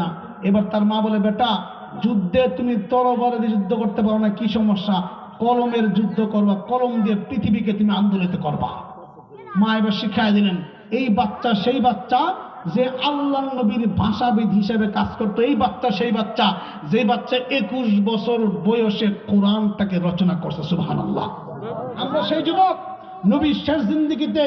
না। এবার তার মা বলে, বেটা যুদ্ধে তুমি তরবারে দিয়ে যুদ্ধ করতে পারো না, কি সমস্যা, কলমের যুদ্ধ করবা, কলম দিয়ে পৃথিবীকে তুমি আন্দোলিত করবা। মা এবার শিখাই দিলেন। এই বাচ্চা সেই বাচ্চা যে আল্লাহ নবীর ভাষাবিদ হিসেবে কাজ করতো, এই বাচ্চা সেই বাচ্চা যে বাচ্চা 21 বছর বয়সে কোরআনটাকে রচনা করছে। সুবহানাল্লাহ। আমরা সেই যুবক, নবী শেষ জিন্দেগিতে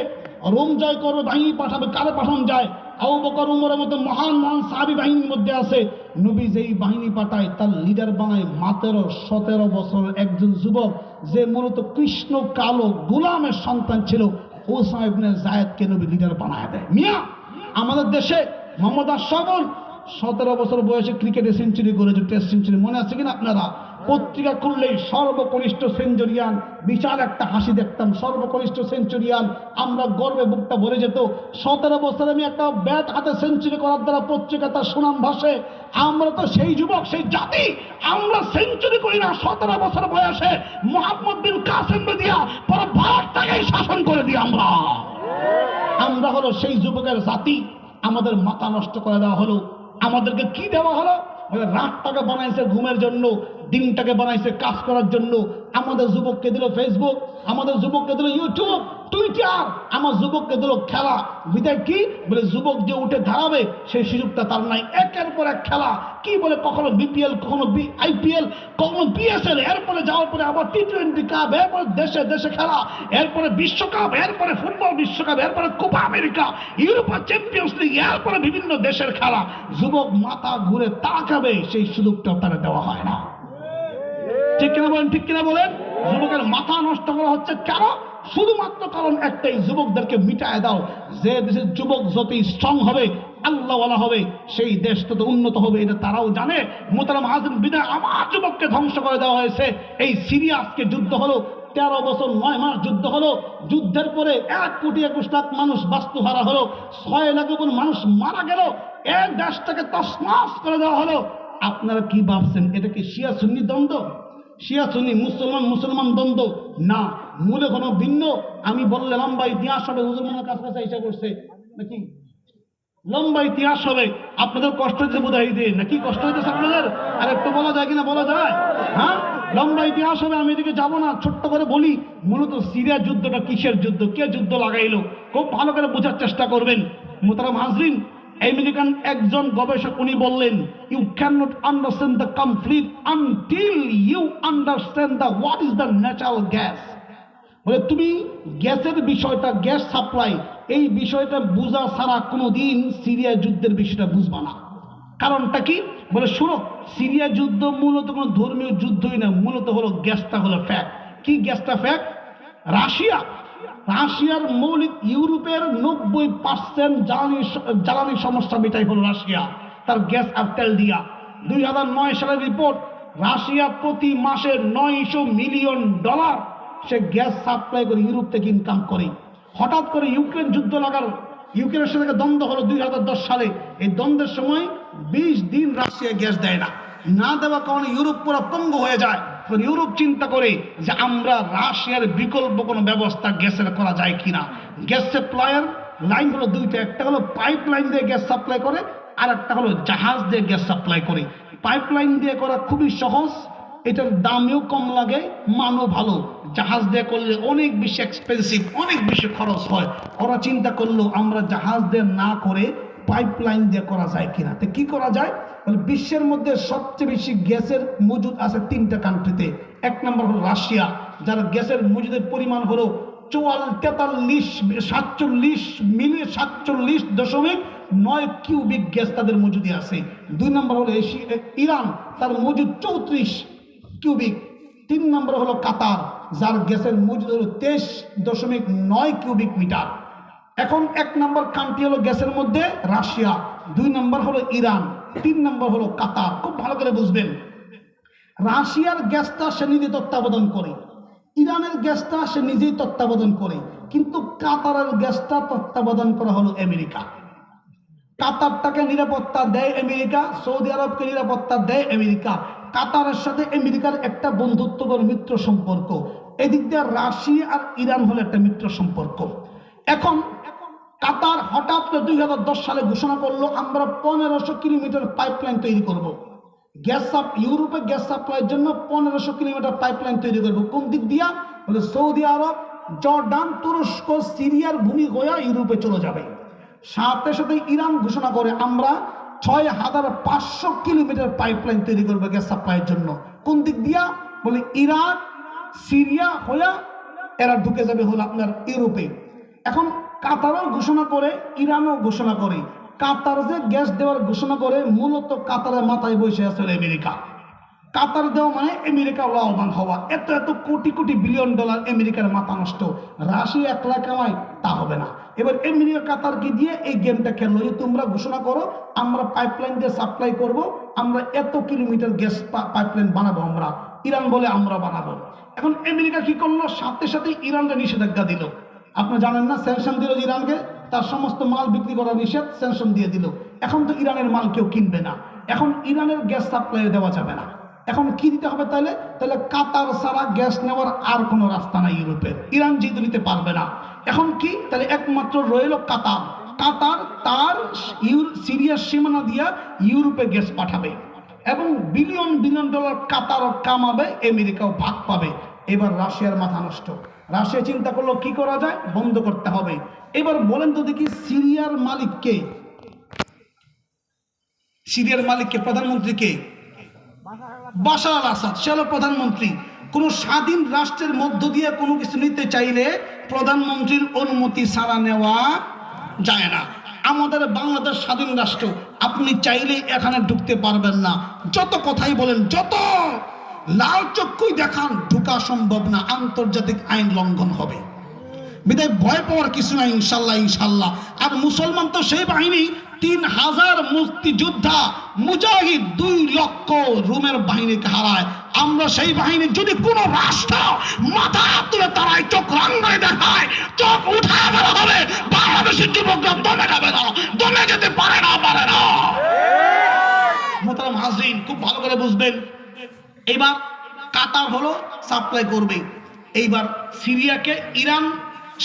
রোম জয় করবে, বাহিনী পাঠাবে, কারে পাঠানো যায়, আবু বকর উমরের মতো মহান মহান সাহাবী বাহিনীর মধ্যে আছে। নবী যেই বাহিনী পাঠায় তার লিডার বানায় মাত্র 17 বছর একজন যুবক, যে মূলত কৃষ্ণ কালো গোলামের সন্তান ছিল, ওসামা ইবনে যায়েদকে নবী লিডার বানায় দেয়। মিয়া, আমাদের দেশে মোহাম্মদ আশরাফুল 17 বছর বয়সে ক্রিকেটে সেঞ্চুরি করেছে, টেস্ট সেঞ্চুরি, মনে আছে কিনা আপনারা? পত্রিকা খুললেই সর্বকনিষ্ঠ সেঞ্চুরিয়ান, বিশাল একটা হাসি দেখতাম, সর্বকনিষ্ঠ সেঞ্চুরিয়ান, আমরা গর্বে বুকটা ভরে যেত। 17 বছরে আমি একটা ব্যাট হাতে সেঞ্চুরি করার দ্বারা পত্রিকা তার সুনাম ভাসে। আমরা তো সেই যুবক, সেই জাতি, আমরা সেঞ্চুরি করি না 17 বছর বয়সে মোহাম্মদ বিন কাসেম দিয়া পুরো ভারতটাকেই শাসন করে দিই আমরা হলো সেই যুবকের জাতি। আমাদের মাথা নষ্ট করে দেওয়া হলো। আমাদেরকে কি দেওয়া হলো? রাতটাকে বানাইছে ঘুমের জন্য, দিনটাকে বানাইছে কাজ করার জন্য। আমাদের যুবককে দিল ফেসবুক, আমাদের যুবককে দিল ইউটিউব, টুইটার, আমার যুবককে দিল খেলা। বিদায় কি বলে, যুবক যে উঠে দাঁড়াবে সেই সুযোগটা তার নাই। একের পর এক খেলা, কি বলে, কখনো বিপিএল, কখনো আইপিএল, কখনো বিএসএল, এরপরে যাওয়ার পরে আবার টি20 কাপ, এরপরে দেশে দেশে খেলা, এরপরে বিশ্বকাপ, এরপরে ফুটবল বিশ্বকাপ, এরপরে Copa America, Europa champions league, এরপরে বিভিন্ন দেশের খেলা। যুবক মাথা ঘুরে তাকাবে, সেই সুযোগটা তারা দেওয়া হয় না। ঠিক কিনা বলেন, ঠিক কিনা বলেন? যুবকের মাথা নষ্ট করা হচ্ছে কেন? শুধুমাত্র কারণ একটাই, যুবকদেরকে মিটায় দাও। যে দেশের যুবক যতই স্ট্রং হবে, আল্লাহওয়ালা হবে, সেই দেশ তত উন্নত হবে, এটা তারাও জানে। মোহতারাম হাজিরিন, বিদায় আমার যুবককে ধ্বংস করে দেওয়া হয়েছে। এই সিরিয়া আজকে যুদ্ধ হলো, 13 বছর 9 মাস যুদ্ধ হলো। যুদ্ধের পরে 1,21,00,000 মানুষ বাস্তুহারা হলো, 6 লাখের উপর মানুষ মারা গেল, এক দেশটাকে তছনছ করে দেওয়া হলো। আপনারা কি ভাবছেন এটা কি শিয়া সুন্নি দ্বন্দ্ব? শিয়া সুন্নি, মুসলমান মুসলমান দ্বন্দ্ব না, মূলে কোনো ভিন্ন। আমি বললে লম্বা ইতিহাস হবে, হুজুর মনে কাছে এসে করছে নাকি, লম্বা ইতিহাস হবে। আপনাদের কষ্ট হচ্ছে বোধ হয়, নাকি কষ্ট হইতেছে আপনাদের? আর একটু বলা যায় কিনা, বলা যায়? হ্যাঁ, লম্বা ইতিহাস হবে, আমি এদিকে যাবো না, ছোট্ট করে বলি। মূলত সিরিয়া যুদ্ধটা কিসের যুদ্ধ, কে যুদ্ধ লাগাইলো, খুব ভালো করে বোঝার চেষ্টা করবেন। মোহতারাম হাজরিন, আমেরিকান একজন গবেষক উনি বললেন, you can not understand the conflict until you understand the what is the natural gas. বলে তুমি গ্যাসের বিষয়টা, গ্যাস সাপ্লাই, এই বিষয়টা বুঝা ছাড়া কোনোদিন সিরিয়া যুদ্ধের বিষয়টা বুঝবা না। কারণটা কি বলে, শুনো, সিরিয়া যুদ্ধ মূলত কোনো ধর্মীয় যুদ্ধই না, মূলত হলো গ্যাসটা হলো ফ্যাক্ট। কি গ্যাসটা ফ্যাক্ট? রাশিয়ার মৌলিক, ইউরোপের 90% জ্বালানি সমস্যা মেটাই হলো রাশিয়া, তার গ্যাস আর তেল দিয়া। 2009 সালের রিপোর্ট, রাশিয়া প্রতি মাসে $900 মিলিয়ন সে গ্যাস সাপ্লাই করে ইউরোপ থেকে ইনকাম করে। হঠাৎ করে ইউক্রেন যুদ্ধ লাগার, ইউক্রেনের সাথে দ্বন্দ্ব হলো 2010 সালে। এই দ্বন্দ্বের সময় 20 দিন রাশিয়া গ্যাস দেয় না, না দেওয়ার কারণে ইউরোপ পুরো পঙ্গু হয়ে যায়। ইউরোপ চিন্তা করে যে আমরা রাশিয়ার বিকল্প কোনো ব্যবস্থা গ্যাসের করা যায় কিনা। গ্যাস সাপ্লাইয়ের লাইন হলো দুইটা, একটা হলো পাইপ লাইন দিয়ে গ্যাস সাপ্লাই করে, আর একটা হলো জাহাজ দিয়ে গ্যাস সাপ্লাই করে। পাইপ লাইন দিয়ে করা খুবই সহজ, এটার দামেও কম লাগে, মানও ভালো। জাহাজ দিয়ে করলে অনেক বেশি এক্সপেন্সিভ, অনেক বেশি খরচ হয়। ওরা চিন্তা করলো আমরা জাহাজ দিয়ে না করে পাইপ লাইন দিয়ে করা যায় কিনা। তো কি করা যায়? বিশ্বের মধ্যে সবচেয়ে বেশি গ্যাসের মজুদ আছে 3টা কান্ট্রিতে। এক নম্বর হলো রাশিয়া, যার গ্যাসের মজুদের পরিমাণ হলো 47.9 কিউবিক গ্যাস তাদের মজুদি আছে। 2 নম্বর হলো ইরান, তার মজুদ 34 কিউবিক। 3 নম্বর হলো কাতার, যার গ্যাসের মজুদ হলো 23.9 কিউবিক মিটার। এখন 1 নম্বর কান্ট্রি হলো গ্যাসের মধ্যে রাশিয়া, 2 নম্বর হলো ইরান, 3 নম্বর হলো কাতার। খুব ভালো করে বুঝবেন, রাশিয়ার গ্যাসটা সে নিজে তত্ত্বাবধান করে, ইরানের গ্যাসটা সে নিজেই তত্ত্বাবধান করে, কিন্তু কাতারের গ্যাসটা তত্ত্বাবধান করা হলো আমেরিকা। কাতারটাকে নিরাপত্তা দেয় আমেরিকা, সৌদি আরবকে নিরাপত্তা দেয় আমেরিকা। কাতারের সাথে আমেরিকার একটা বন্ধুত্বপর মিত্র সম্পর্ক। এদিক দিয়ে রাশিয়া আর ইরান হলো একটা মিত্র সম্পর্ক। এখন কাতার হঠাৎ করে 2010 সালে ঘোষণা করলো আমরা 1500 কিলোমিটার পাইপলাইন তৈরি করব। ইউরোপে গ্যাস সাপ্লাইয়ের জন্য 1500 কিলোমিটার পাইপলাইন তৈরি করব। কোন দিক দিয়া? বলে সৌদি আরব, জর্ডান, তুরস্ক, সিরিয়ার ভূমি হয়ে ইউরোপে চলে যাবে। সাথে সাথে ইরান ঘোষণা করে আমরা 6500 কিলোমিটার পাইপলাইন তৈরি করবো গ্যাস সাপ্লাইয়ের জন্য। কোন দিক দিয়া? বলে ইরাক, সিরিয়া হয়ে এরা ঢুকে যাবে হলো আপনার ইউরোপে। এখন কাতারও ঘোষণা করে, ইরানও ঘোষণা করে। কাতার যে গ্যাস দেওয়ার ঘোষণা করে, মূলত কাতারের মাথায় বসে আছে আমেরিকা। কাতার দেওয়া মানে আমেরিকা লাভবান হওয়া। এত এত কোটি কোটি বিলিয়ন ডলার আমেরিকার মাথা নষ্ট। রাশিয়া একলা কামায় তা হবে না। এবার আমেরিকা কাতারকে দিয়ে এই গেমটা খেললো যে তোমরা ঘোষণা করো আমরা পাইপলাইন দিয়ে সাপ্লাই করব, আমরা এত কিলোমিটার গ্যাস পাইপলাইন বানাবো আমরা। ইরান বলে আমরা বানাবো। এখন আমেরিকা কি করলো? সাথে সাথে ইরানকে নিষেধাজ্ঞা দিল। আপনি জানেন না, স্যাংশন দিল ইরানকে, তার সমস্ত মাল বিক্রি করা নিষেধ, স্যাংশন দিয়ে দিল। এখন তো ইরানের মাল কেউ কিনবে না। এখন ইরানের গ্যাস সাপ্লাই দেওয়া যাবে না। এখন কি দিতে হবে তাহলে? তাহলে কাতার ছাড়া গ্যাস নেওয়ার আর কোনো রাস্তা নাই ইউরোপের। ইরান যেহেতু নিতে পারবে না, এখন কি? তাহলে একমাত্র রইল কাতার। কাতার তার সিরিয়ার সীমানা দিয়া ইউরোপে গ্যাস পাঠাবে এবং বিলিয়ন বিলিয়ন ডলার কাতারও কামাবে, আমেরিকাও ভাগ পাবে। এবার রাশিয়ার মাথা নষ্ট। রাশিয়া চিন্তা করলো কি করা যায়, বন্ধ করতে হবে। এবার বলেন তো দেখি সিরিয়ার মালিক কে? সিরিয়ার মালিক কে? প্রধানমন্ত্রী কে? বাশার আল আসাদ। সে হলো প্রধানমন্ত্রী। কোন স্বাধীন রাষ্ট্রের মধ্য দিয়ে কোনো কিছু নিতে চাইলে প্রধানমন্ত্রীর অনুমতি ছাড়া নেওয়া যায় না। আমাদের বাংলাদেশ স্বাধীন রাষ্ট্র, আপনি চাইলে এখানে ঢুকতে পারবেন না। যত কথাই বলেন, যত লাল চক্ষুই দেখান, ঢুকা সম্ভব না। আন্তর্জাতিক আইন লঙ্ঘন হবে। বিদায় ভয় পাওয়ার কিছু নাই ইনশাল্লাহ, ইনশাল্লাহ। আর মুসলমান তো সেই বাহিনী 3000 মুক্তিযোদ্ধা মুজাহিদ 2 লক্ষ রোমের বাহিনীকে হারায়। আমরা সেই বাহিনী যদি কোন রাষ্ট্র মাথা তুলে তারাই চোখ রাঙ্গায় দেখায়, চোখ উঠায় দেওয়া হবে। বাংলাদেশের যুবকরা দমে যাবে না, দমে যেতে পারে না, পারে না। মোহতারাম হাজরিন, খুব ভালো করে বুঝবেন। এইবার কাতার হলো সাপ্লাই করবে। এইবার সিরিয়াকে ইরান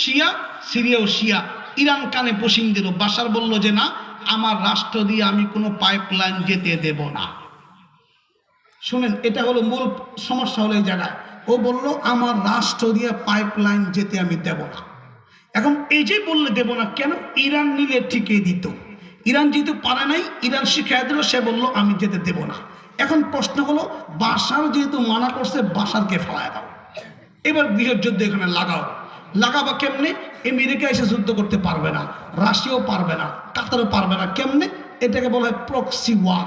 শিয়া, সিরিয়াও শিয়া। ইরান কানে পশিং দিল। বাশার বলল যে না, আমার রাষ্ট্র দিয়ে আমি কোনো পাইপলাইন যেতে দেব না। শুনেন, এটা হলো মূল সমস্যা হলো এই জায়গায়। ও বলল আমার রাষ্ট্র দিয়ে পাইপলাইন যেতে আমি দেব না। এখন এই যে বললে দেব না, কেন? ইরান নিলে ঠিকই দিত। ইরান যেহেতু পারে নাই, ইরান শিখাই দিল, সে বলল আমি যেতে দেব না। এখন প্রশ্ন হলো, বাশার যেহেতু মানা করছে, বাশারকে ফেলায় দাও। এবার গৃহযুদ্ধ এখানে লাগাও। লাগাবা কেমনে? আমেরিকা এসে যুদ্ধ করতে পারবে না, রাশিয়াও পারবে না, কাতারও পারবে না। কেমনে? এটাকে বলা হয় প্রক্সি ওয়ার।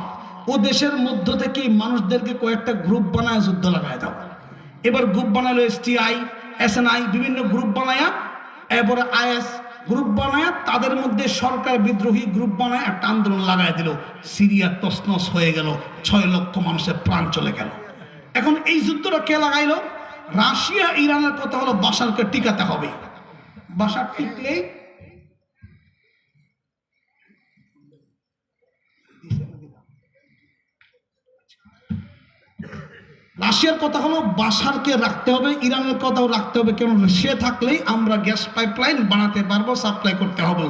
ও দেশের মধ্য থেকে মানুষদেরকে কয়েকটা গ্রুপ বানায় যুদ্ধ লাগায় দাও। এবার গ্রুপ বানালো STI, SNI, বিভিন্ন গ্রুপ বানায়া, এরপরে IS গ্রুপ বানায়, তাদের মধ্যে সরকার বিদ্রোহী গ্রুপ বানায় একটা আন্দোলন লাগাই দিল। সিরিয়া তছনছ হয়ে গেল, 6 লক্ষ মানুষের প্রাণ চলে গেল। এখন এই যুদ্ধটা কে লাগাইলো? রাশিয়া। ইরানের কথা হলো বাশারকে টিকাতে হবে। বাশার টিকলেই রাশিয়ার কথা হলো বাশারকে রাখতে হবে, ইরানের কথাও রাখতে হবে। কেন? সে থাকলেই আমরা গ্যাস পাইপলাইন বানাতে পারবো, সাপ্লাই করতে হবে।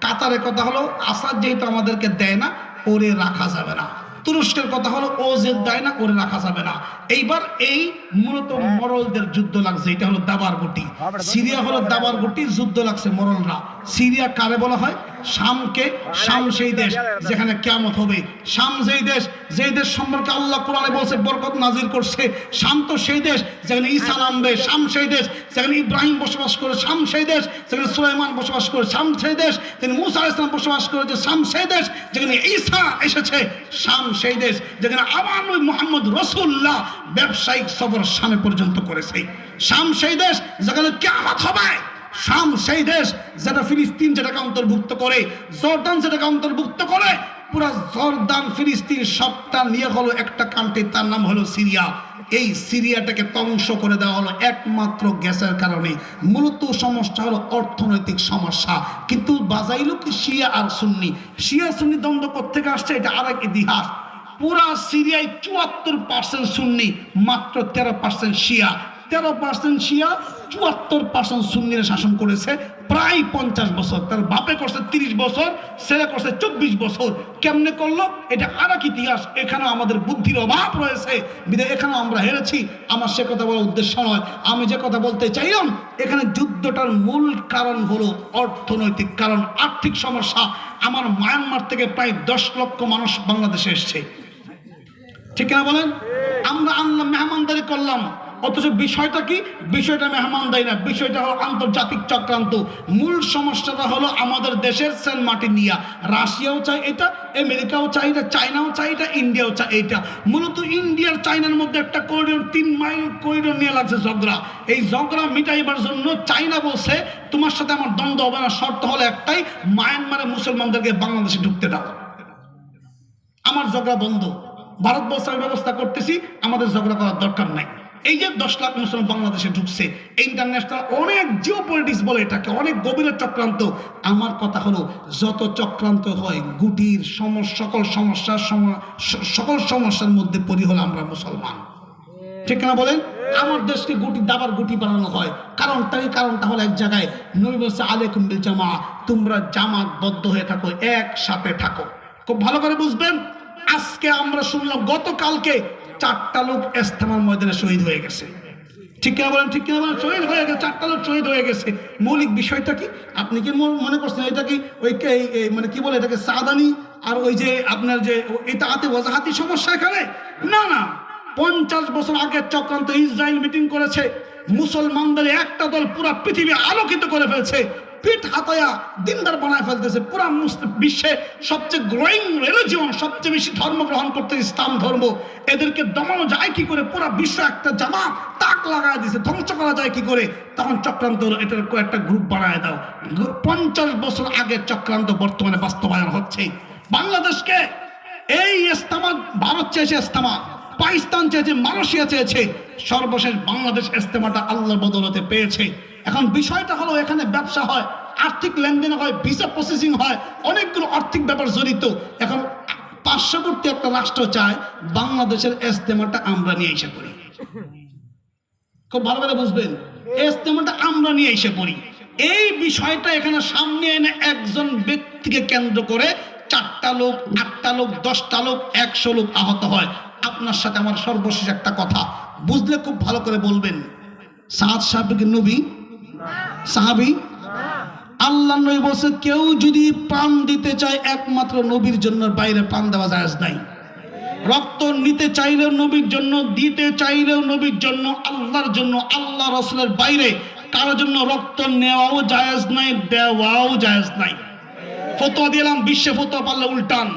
কাতারের কথা হলো আসাদ যেহেতু আমাদেরকে দেয় না, ওরে রাখা যাবে না। তুরস্কের কথা হলো ও যে দেয় না, ওরে রাখা যাবে না। এইবার এই মূলত মরলদের যুদ্ধ লাগছে। এটা হলো দাবার গুটি। সিরিয়া হলো দাবার গুটি, যুদ্ধ লাগছে মরলরা। সিরিয়া কারে বলা হয়? শামকে। শাম সেই দেশ যেখানে কিয়ামত হবে। শাম যেই দেশ, যেই দেশ সম্পর্কে আল্লাহ কোরআনে বলছে, বরকত নাজিল করছে। শাম তো সেই দেশ যেখানে ঈসা নামবে। শাম সেই দেশ যেখানে ইব্রাহিম বসবাস করে। শাম সেই দেশ যেখানে সুলাইমান বসবাস করে। শাম সেই দেশ যেখানে মুসা আলাইহিস সালাম বসবাস করেছে। শাম সেই দেশ যেখানে ঈসা এসেছে। শাম সেই দেশ যেখানে আমার নবী মুহাম্মদ রাসূলুল্লাহ ব্যবসায়িক সফর শামে পর্যন্ত করেছে। শাম সেই দেশ যেখানে কিয়ামত হবে। শাম সেই দেশ যেটা ফিলিস্তিন যেটাকে অন্তর্ভুক্ত করে, জর্দান যেটাকে অন্তর্ভুক্ত করে। পুরা জর্দান ফিলিস্তিন সবটা নিয়ে হলো একটা কান্ট্রি, তার নাম হলো সিরিয়া। এই সিরিয়াটাকে ধ্বংস করে দেওয়া হলো একমাত্র গ্যাসের কারণে। মূলত সমস্যা হলো অর্থনৈতিক সমস্যা। কিন্তু বাজাইলো কি শিয়া আর সুন্নি। শিয়া সুন্নি দ্বন্দ্ব কোত্থেকে আসছে, এটা আরেক ইতিহাস। পুরা সিরিয়ায় 74% সুন্নি, মাত্র 13% শিয়া। 13% শিয়া, 74% সুন্নিরা শাসন করেছে প্রায় 50 বছর। তার বাপে করছে 30 বছর, ছেলে করছে 24 বছর। কেমনে করলো এটা আর এক ইতিহাস। এখানে আমাদের বুদ্ধির অভাব রয়েছে, বিধায় এখানে আমরা হেরেছি। আমার সে কথা বলার উদ্দেশ্য নয়। আমি যে কথা বলতে চাইলাম, এখানে যুদ্ধটার মূল কারণ হলো অর্থনৈতিক কারণ, আর্থিক সমস্যা। আমার মায়ানমার থেকে প্রায় 10 লক্ষ মানুষ বাংলাদেশে এসছে, ঠিক না বলেন? আমরা আনলাম, মেহমানদারি করলাম, অথচ বিষয়টা কি? বিষয়টা মেহমানদারি না, বিষয়টা হলো আন্তর্জাতিক চক্রান্ত। মূল সমস্যাটা হলো আমাদের দেশের সেন্ট মার্টিন নিয়া। রাশিয়াও চায় এটা, আমেরিকাও চায় এটা, চায়নাও চায় এটা, ইন্ডিয়াও চায় এটা। মূলত ইন্ডিয়ার চায়নার মধ্যে একটা করিডোর, 3 মাইল করিডোর নিয়ে লাগছে ঝগড়া। এই ঝগড়া মিটাইবার জন্য চায়না বলছে তোমার সাথে আমার দ্বন্দ্ব হবে না, শর্ত হলো একটাই, মায়ানমারে মুসলমানদেরকে বাংলাদেশে ঢুকতে দাও, আমার ঝগড়া বন্ধ। ভারতবর্ষের ব্যবস্থা করতেছি, আমাদের ঝগড়া করার দরকার নাই। এই যে 10 লাখ মুসলমান বাংলাদেশে ঢুকছে, ইন্টারন্যাশনাল অনেক জিওপলিটিক্স বলে এটাকে, অনেক গভীরের চক্রান্ত। আমার কথা হলো, যত চক্রান্ত হয় গুটির সকল সমস্যার মধ্যে পড়ি হলো আমরা মুসলমান, ঠিক না বলেন? আমার দেশকে গুটি দাবার গুটি বানানো হয়। কারণটা হলো এক জায়গায়। নবী বলছে আলাইকুম বিল জামা, তোমরা জামাতবদ্ধ হয়ে থাকো, একসাথে থাকো। খুব ভালো করে বুঝবেন। আজকে আমরা শুনলাম গতকালকে 4টা লোক ইস্তেমার ময়দানে শহীদ হয়ে গেছে, ঠিক কিনা বলেন? ঠিক কিনা বলেন? শহীদ হয়ে গেছে, 4টা লোক শহীদ হয়ে গেছে। মৌলিক বিষয়টা কি? আপনি কি মনে করছেন এটা কি ওই মানে কি বলে এটাকে সাদানি আর ওই যে আপনার যে এটা হাতে ওয়াজাহাতি সমস্যা এখানে? না না, 50 বছর আগের চক্রান্ত। ইসরায়েল মিটিং করেছে, মুসলমানদের একটা দল পুরো পৃথিবী আলোকিত করে ফেলছে, পিঠ হাতায়া দিনদার বানায় ফেলতেছে। পুরা বিশ্বে সবচেয়ে গ্রোয়িং রিলিজিয়ন, সবচেয়ে বেশি ধর্ম গ্রহণ করতে ইসলাম ধর্ম। এদেরকে দমানো যায় কি করে? পুরা বিশ্ব একটা জামাত তাক লাগায় দিছে, ধ্বংস করা যায় কি করে? তখন চক্রান্ত, এটার কয়েকটা গ্রুপ বানায় দাও। 50 বছর আগের চক্রান্ত বর্তমানে বাস্তবায়ন হচ্ছে। বাংলাদেশকে এই ইস্তেমা, ভারত চেয়েছে ইস্তেমা, পাকিস্তান চেয়েছে, মালয়েশিয়া চেয়েছে, সর্বশেষ বাংলাদেশ ইস্তেমাটা আল্লাহর বদৌলতে পেয়েছে। এখন বিষয়টা হলো, এখানে ব্যবসা হয়, আর্থিক লেনদেন হয়, ভিসা প্রসেসিং হয়, অনেকগুলো আর্থিক ব্যাপার জড়িত। এখন পার্শ্ববর্তী একটা রাষ্ট্র চায় বাংলাদেশের ইস্তেমাটা আমরা নিয়ে এসে পড়ি। খুব ভালো করে বুঝবেন, ইস্তেমাটা আমরা নিয়ে এসে পড়ি। এই বিষয়টা এখানে সামনে এনে একজন ব্যক্তিকে কেন্দ্র করে 4টা লোক, 8টা লোক, 10টা লোক, 100 লোক আহত হয়। আপনার সাথে আমার সর্বশেষ একটা কথা, বুঝলে খুব ভালো করে বলবেন। সাদ সাহেব নবী সাহাবী? আল্লাহ নবী বলছে, কেউ যদি প্রাণ দিতে চায় একমাত্র নবীর জন্য, বাইরে প্রাণ দেওয়া জায়েজ নাই। রক্ত নিতে চাইলেও নবীর জন্য, দিতে চাইলেও নবীর জন্য, আল্লাহর জন্য, আল্লাহ রাসূলের বাইরে কারো জন্য রক্ত নেওয়াও জায়েজ নাই, দেওয়াও জায়েজ নাই। ফতোয়া দিলাম, বিশ্বে ফতোয়া পারলে উল্টান।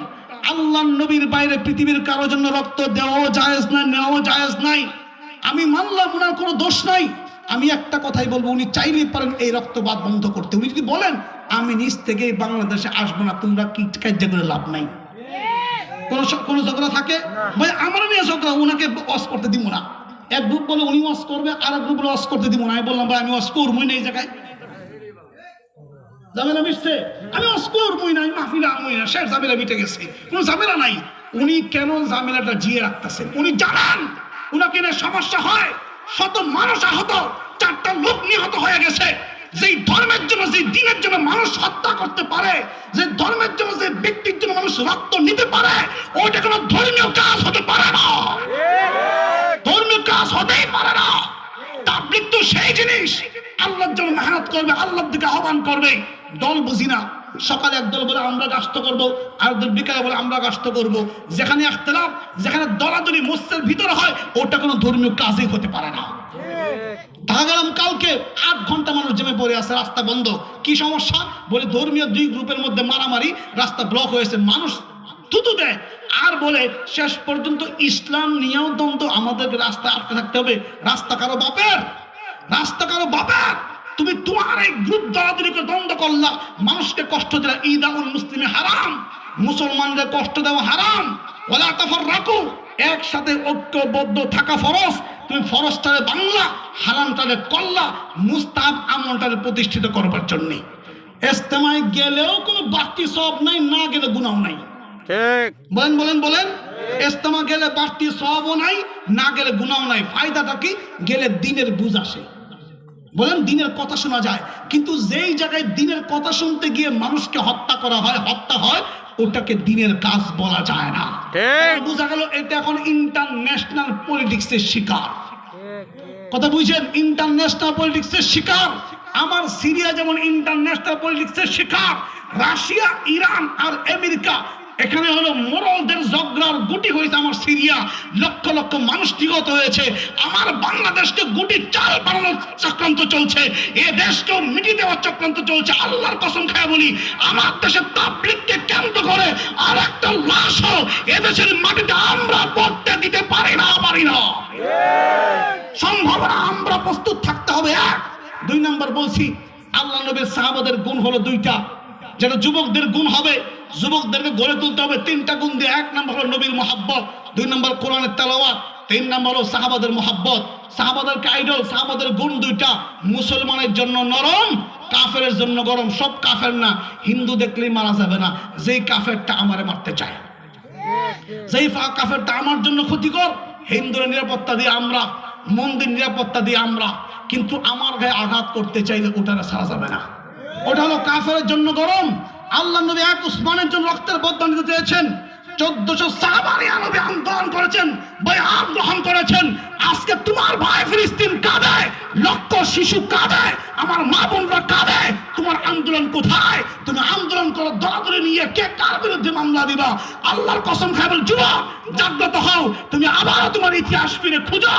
আল্লাহ নবীর বাইরে পৃথিবীর কারো জন্য রক্ত দেওয়াও জায়েজ নাই, নেওয়াও জায়েজ নাই। আমি মানলাম ওনার কোনো দোষ নাই। আমি একটা কথাই বলবো, উনি চাইলেই পারেন এই রক্তপাত বন্ধ করতে। উনি যদি বলেন আমি নিজ থেকে বাংলাদেশে আসবো না, তোমরা কি কার্য করে লাভ নাই। কোন ঝগড়া থাকে ভাই? আমারও নিয়ে ঝগড়া, ওনাকে ওয়াজ করতে দিব না। এক গ্রুপ বলে উনি ওয়াজ করবে, আর এক গ্রুপ বলে ওয়াজ করতে দিব না। আমি বললাম ভাই আমি ওয়াজ করবই না, এই জায়গায় ঝামেলা মিশছে, আমি ওয়াজ করবই না, আমি মাহফিলে আমই না, শেষ ঝামেলা মিটে গেছে, কোনো ঝামেলা নাই। উনি কেন ঝামেলাটা জিয়ে রাখতেছেন? উনি জানান উনাকে নিয়ে সমস্যা হয়, শত মানুষ আহত, 4টা লোক নিহত হয়ে গেছে। যেই ধর্মের জন্য, যে দিনের জন্য মানুষ হত্যা করতে পারে, যে ধর্মের জন্য, যে ব্যক্তির জন্য মানুষ রক্ত নিতে পারে, ওইটা কোনো ধর্মীয় কাজ হতে পারে না, ধর্মীয় কাজ হতেই পারে না। তাবলীগ তো সেই জিনিস, আল্লাহর জন্য মেহনত করবে, আল্লাহর দিকে আহ্বান করবে। দল বুঝি না, সকালে একদল বলে আমরা গাস্ত করবো, আর দল বিকালে বলে আমরা গাস্ত করব। যেখানে ইখতিলাফ, যেখানে দলাদলি মসজিদের ভিতরে হয়, ওটা কোনো ধর্মীয় কাজই হতে পারে না। দেখা গেলাম কালকে 8 ঘন্টা মানুষ জমে পড়ে আছে, রাস্তা বন্ধ। কি সমস্যা? বলে ধর্মীয় 2 গ্রুপের মধ্যে মারামারি, রাস্তা ব্লক হয়েছে, মানুষ থুতু দেয় আর বলে শেষ পর্যন্ত ইসলাম নিয়েও দ্বন্দ্ব, আমাদেরকে রাস্তা আটকে থাকতে হবে। রাস্তা কারো বাপের, রাস্তা কারো বাপের। তুমি তোমার এই গ্রুপ দলাদলিকে দ্বন্দ্ব করলা, মানুষকে কষ্ট দিলা। ঈদাউল মুসলিমে হারাম, মুসলমানদের কষ্ট দেওয়া হারাম। ওয়ালা তাফাররাকু, একসাথে ঐক্যবদ্ধ থাকা ফরজ। তুমি ফরজটারে বাংলা, হারামটারে করলা, মুস্তাহাব আমলটারে প্রতিষ্ঠিত করবার জন্য। ইস্তেমায় গেলেও কোনো বাড়তি সওয়াব নাই, না গেলে গুনাহ নাই। ঠিক বলেন বলেন বলেন। ইস্তেমা গেলে বাড়তি সওয়াবও নাই, না গেলে গুনাহ নাই। ফায়দাটা কি? গেলে দিনের বুঝ আসে। বলেন দিনের কথা শোনা যায়, কিন্তু যেই জায়গায় দিনের কথা শুনতে গিয়ে মানুষকে হত্যা করা হয়, হত্যা হয়, ওটাকে দিনের কাজ বলা যায় না। বোঝা গেল এটা এখন ইন্টারন্যাশনাল পলিটিক্সের শিকার। কথা বুঝছেন? ইন্টারন্যাশনাল পলিটিক্সের শিকার। আমার সিরিয়া যেমন ইন্টারন্যাশনাল পলিটিক্সের শিকার, রাশিয়া, ইরান আর আমেরিকা এখানে হলো মোরলদের ঝগড়ার গুটি হয়েছে। আমার সিরিয়া লক্ষ লক্ষ মানুষ নিহত হয়েছে। আমার বাংলাদেশকে গুটি চাল বানানোর চক্রান্ত চলছে, এ দেশকেও মিটিয়ে দেওয়ার চক্রান্ত চলছে। আল্লাহর কসম খায় বলি, আমার দেশের তাবলীগকে কেন্দ্র করে আর একটা লাশও এদেশের মাটিতে আমরা পড়তে দিতে পারি না। সম্ভাবনা আমরা প্রস্তুত থাকতে হবে। এক, দুই নাম্বার বলছি, আল্লাহ নবীর সাহাবাদের গুণ হলো দুইটা, যেটা যুবকদের গুণ হবে। যুবকদেরকে গড়ে তুলতে হবে তিনটা গুণ দিয়ে। এক নাম্বার হলো নবীর মহব্বত, দুই নাম্বার কোরআনের তেলাওয়াত, তিন নাম্বার হলো সাহাবাদের মহব্বত। সাহাবাদেরকে আইডল, সাহাবাদের গুণ দুইটা। মুসলমানের জন্য নরম, কাফেরের জন্য গরম। সব কাফের না, হিন্দু দেখলেই মারা যাবে না। যেই কাফেরটা আমারে মারতে চায়, যেই কাফেরটা আমার জন্য ক্ষতিকর, হিন্দুরা নিরাপত্তা দিয়ে আমরা, মন্দির নিরাপত্তা দিয়ে আমরা, কিন্তু আমার গায়ে আঘাত করতে চাইলে ওটারে ছাড়া যাবে না। ওটা হলো কাফেরের জন্য গরম। আল্লাহ নবী এক উসমানের জন্য রক্তের বদলা নিতে চেয়েছেন। 1400 সাহাবা নিয়ে নবী আন্দোলন করেছেন, বয়াত গ্রহণ করেছেন। আজকে তোমার ভাই ফিলিস্তিন কাঁদে, লক্ষ শিশু কাঁদে, আমার মা বোনরা কাঁদে। তোমার আন্দোলন কোথায়? তুমি আন্দোলন করো, দলাদলি নিয়ে কে কার বিরুদ্ধে মামলা দিবা? আল্লাহর কসম খায় বল, যুবক জাগ্রত হও। তুমি আবার তোমার ইতিহাস ফিরে খুঁজো।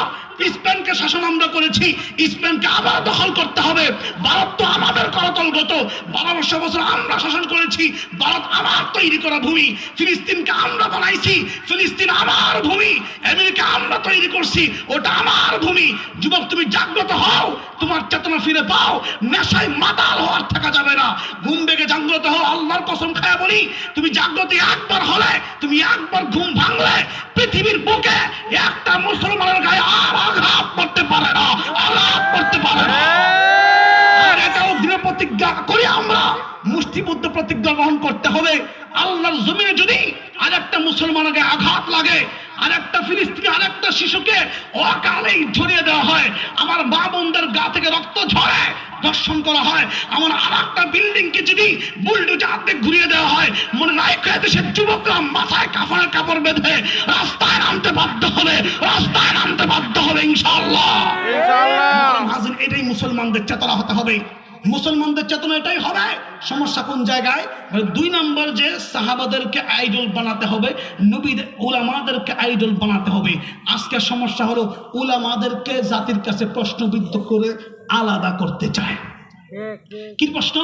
স্পেনকে শাসন আমরা করেছি, স্পেনকে আবার দখল করতে হবে। ভারত তো আমাদের করতলগত, 1200 বছর আমরা শাসন করেছি। ভারত আমার তৈরি করা ভূমি। ফিলিস্তিনকে আমরা বানাইছি, ফিলিস্তিন আমার ভূমি। আমেরিকা আমরা তৈরি করছি, ওটা আমার ভূমি। যুবক তুমি জাগ্রত হও, তোমার চেতনা ফিরে পাও। নেশায় মাতাল হওয়ার থাকা যাবে না। ঘুম ভেঙে জাগ্রত হও। আল্লাহর কসম খায় বলি, তুমি জাগ্রত একবার হলে, তুমি একবার ঘুম ভাঙলে, পৃথিবীর বুকে একটা মুসলমানের গায়ে আর আঘাত করতে পারে না, আঘাত করতে পারে না। আর এটাও দৃঢ় প্রতিজ্ঞা করি আমরা, মুষ্টিবদ্ধ প্রতিজ্ঞা গ্রহণ করতে হবে। আল্লাহর জমিনে যদি আর একটা মুসলমানের গায়ে আঘাত লাগে, আর একটা ফিলিস্তিনি, আর একটা শিশুকে অকালেই ঝরিয়ে দেওয়া হয়, আমার মা বোনদের গা থেকে রক্ত ঝরে দর্শন করা হয়, আমার আর একটা বিল্ডিংকে যদি বুলডোজার দিয়ে ঘুরিয়ে দেওয়া হয়, মনে রাখে দেশের যুবকরা মাথায় কাফনের কাপড় বেঁধে রাস্তায় নামতে বাধ্য হবে, রাস্তায় নামতে বাধ্য হবে ইনশাআল্লাহ। এটাই মুসলমানদের চেতনা হতে হবে। মুসলমানদের চেতনা এটাই হবে। সমস্যা কোন জায়গায়? দুই নম্বর যে সাহাবাদেরকে আইডল বানাতে হবে, নবীদের উলামাদেরকে আইডল বানাতে হবে। আজকে সমস্যা হলো উলামাদেরকে জাতির কাছে প্রশ্নবিদ্ধ করে আলাদা করতে চায়। কি প্রশ্ন?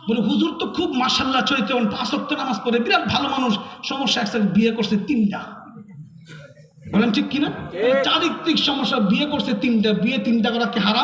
বলে হুজুর তো খুব মাশাআল্লাহ চরিত্রবান, 5 ওয়াক্ত নামাজ পড়ে, বিরাট ভালো মানুষ। সমস্যা একসাথে বিয়ে করছে 3টা। বলেন ঠিক কিনা? চারিত্রিক সমস্যা, বিয়ে করছে 3টা, বিয়ে 3টা করা কি হারাম?